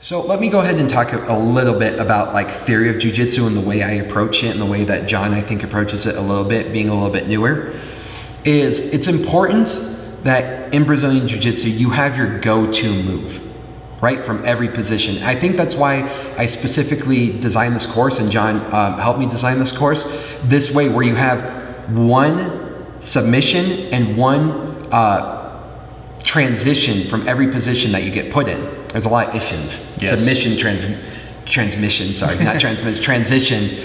So let me go ahead and talk a little bit about like theory of jiu-jitsu and the way I approach it and the way that John, I think, approaches it a little bit, being a little bit newer. It's important that in Brazilian jiu-jitsu, you have your go-to move, right? From every position. I think that's why I specifically designed this course, and John helped me design this course this way, where you have one submission and one transition from every position that you get put in. There's a lot of issues. Yes. Submission, transmission, sorry, not transmission, transition,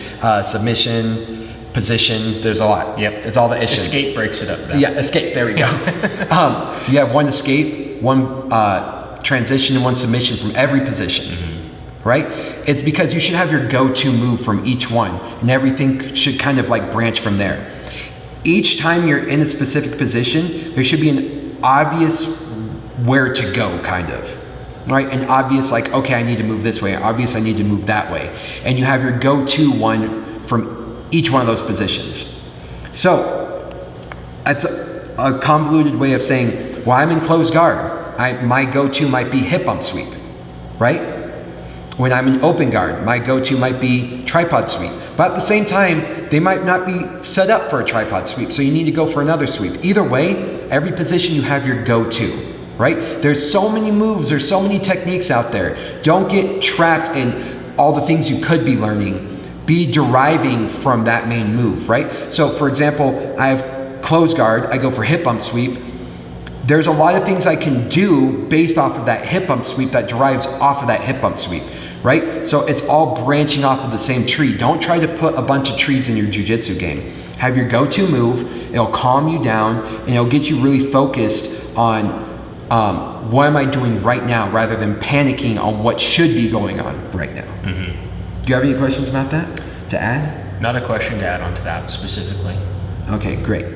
submission, position, there's a lot. Yep. It's all the issues. Escape breaks it up though. Yeah, escape, there we go. You have one escape, one transition, and one submission from every position, right? It's because you should have your go-to move from each one, and everything should kind of like branch from there. Each time you're in a specific position, there should be an obvious where to go, kind of. Right, an obvious like, okay, I need to move this way, obvious I need to move that way. And you have your go-to one from each one of those positions. So, that's a convoluted way of saying, well, I'm in closed guard. My go-to might be hip bump sweep, right? When I'm in open guard, my go-to might be tripod sweep. But at the same time, they might not be set up for a tripod sweep, so you need to go for another sweep. Either way, every position you have your go-to. Right? There's so many moves, there's so many techniques out there. Don't get trapped in all the things you could be learning. Be deriving from that main move, right? So for example, I have closed guard, I go for hip bump sweep. There's a lot of things I can do based off of that hip bump sweep that derives off of that hip bump sweep, right? So it's all branching off of the same tree. Don't try to put a bunch of trees in your jiu-jitsu game. Have your go-to move, it'll calm you down, and it'll get you really focused on what am I doing right now, rather than panicking on what should be going on right now. Do you have any questions about that to add? Not a question to add on to that specifically. Okay, great.